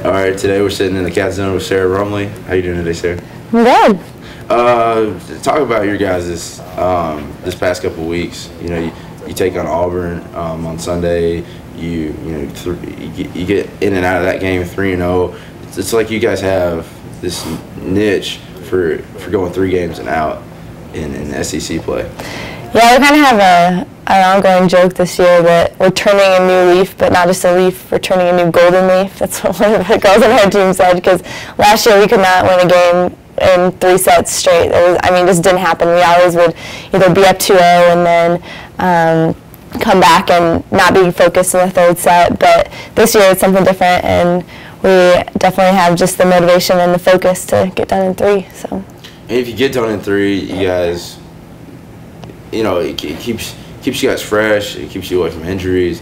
All right, today we're sitting in the Catszone with Sara Rumley. How you doing today, Sara? I'm good. Talk about your guys' this past couple weeks. You take on Auburn on Sunday. You get in and out of that game 3-0. It's like you guys have this niche for going 3 games and out in SEC play. Yeah, we kind of have an ongoing joke this year that we're turning a new leaf, but not just a leaf, we're turning a new golden leaf. That's what one of the girls on our team said, because last year we could not win a game in 3 sets straight. It just didn't happen. We always would either be up 2-0 and then come back and not be focused in the 3rd set. But this year it's something different, and we definitely have just the motivation and the focus to get done in 3. So. And if you get done in 3, you guys, it keeps you guys fresh. It keeps you away from injuries.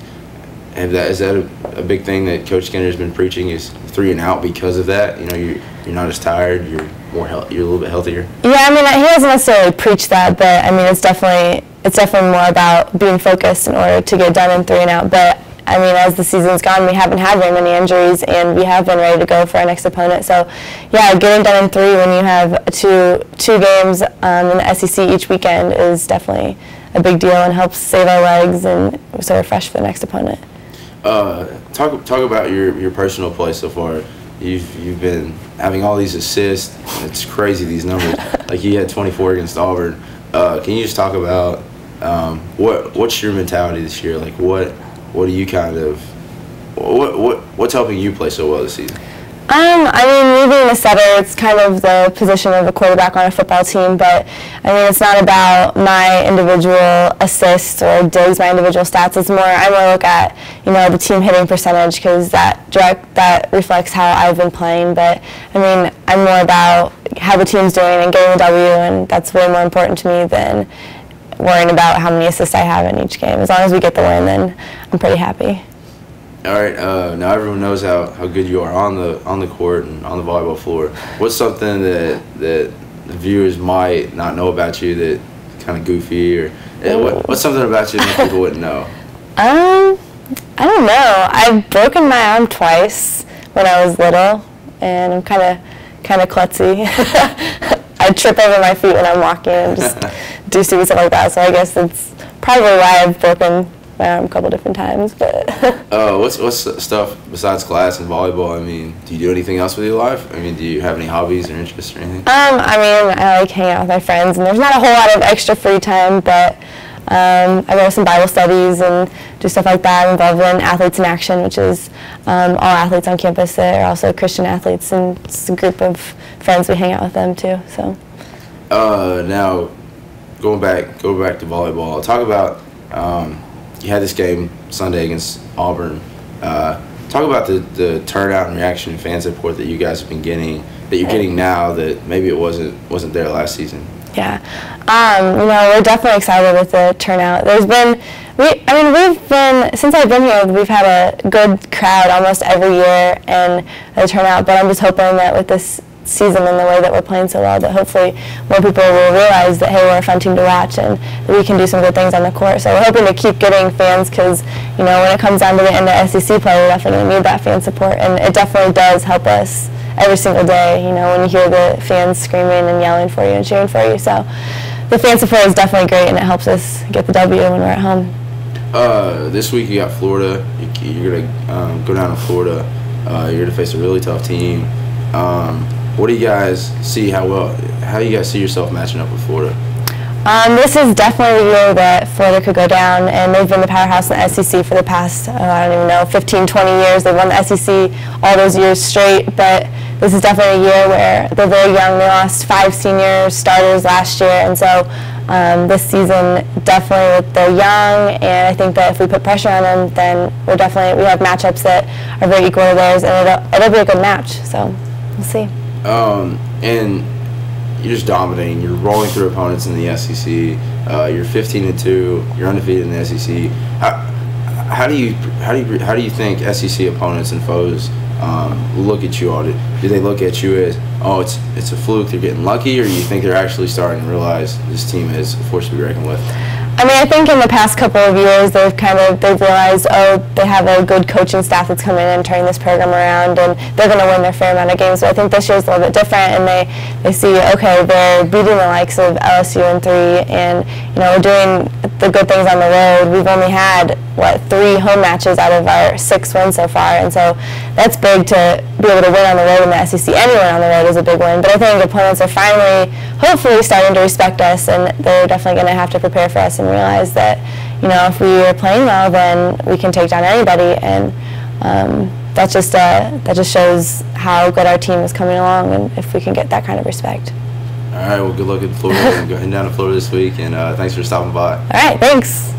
And is that a big thing that Coach Skinner has been preaching, is 3 and out because of that? You're not as tired. You're a little bit healthier. Yeah, he doesn't necessarily preach that, but it's definitely more about being focused in order to get done in 3 and out. But as the season's gone, we haven't had very many injuries, and we have been ready to go for our next opponent. So, yeah, getting done in 3 when you have two games in the SEC each weekend is definitely a big deal and helps save our legs, and so we're fresh for the next opponent. Talk about your personal play so far. You've been having all these assists. It's crazy, these numbers. Like, you had 24 against Auburn. Can you just talk about what's your mentality this year? Like, what do you what's helping you play so well this season? Me being a setter, it's kind of the position of a quarterback on a football team, but it's not about my individual assists or digs, my individual stats. I more look at, the team hitting percentage, because that reflects how I've been playing. But I'm more about how the team's doing and getting the W, and that's way more important to me than worrying about how many assists I have in each game. As long as we get the win, then I'm pretty happy. All right, now everyone knows how good you are on the court and on the volleyball floor. What's something that the viewers might not know about you that kind of goofy, or what's something about you that people wouldn't know? I don't know. I've broken my arm twice when I was little, and I'm kind of klutzy. I trip over my feet when I'm walking and just do stupid stuff like that. So I guess that's probably why I've broken my arm a couple different times. But what's stuff besides class and volleyball? Do you do anything else with your life? Do you have any hobbies or interests or anything? I like hanging out with my friends, and there's not a whole lot of extra free time, but I go to some Bible studies and do stuff like that. I'm involved in Athletes in Action, which is all athletes on campus that are also Christian athletes, and it's a group of friends. We hang out with them too. So. Now, going back to volleyball. Talk about you had this game Sunday against Auburn. Talk about the turnout and reaction and fan support that you guys have been getting, that you're getting now, that maybe it wasn't there last season. Yeah, we're definitely excited with the turnout. We've been, since I've been here, we've had a good crowd almost every year and the turnout, but I'm just hoping that with this season and the way that we're playing so well, that hopefully more people will realize that, hey, we're a fun team to watch and that we can do some good things on the court. So we're hoping to keep getting fans, because when it comes down to the end of SEC play, we're definitely going to need that fan support, and it definitely does help us every single day, when you hear the fans screaming and yelling for you and cheering for you. So the fan support is definitely great, and it helps us get the W when we're at home. This week you got Florida. You're going to go down to Florida. You're going to face a really tough team. What do you guys see, how do you guys see yourself matching up with Florida? This is definitely the year that Florida could go down, and they've been the powerhouse in the SEC for the past, 15, 20 years. They've won the SEC all those years straight, but this is definitely a year where they're very young. They lost 5 senior starters last year, and so this season, definitely they're young, and I think that if we put pressure on them, then we have matchups that are very equal to theirs, and it'll be a good match, so we'll see. And you're just dominating. You're rolling through opponents in the SEC. You're 15-2. You're undefeated in the SEC. How do you think SEC opponents and foes look at you all? Do they look at you as, oh, it's a fluke, they're getting lucky, or do you think they're actually starting to realize this team is a force to be reckoned with? I mean, I think in the past couple of years they've realized, oh, they have a good coaching staff that's coming in and turning this program around, and they're going to win their fair amount of games. So I think this year's a little bit different, and they see, okay, they're beating the likes of LSU in 3, and we're doing the good things on the road. We've only had 3 home matches out of our 6 wins so far, and so that's big to be able to win on the road in the SEC. Any win on the road is a big win, but I think opponents are finally, hopefully, starting to respect us, and they're definitely going to have to prepare for us and realize that, if we are playing well, then we can take down anybody, and that just shows how good our team is coming along, and if we can get that kind of respect. All right, well, good luck in Florida and going down to Florida this week, and thanks for stopping by. All right, thanks.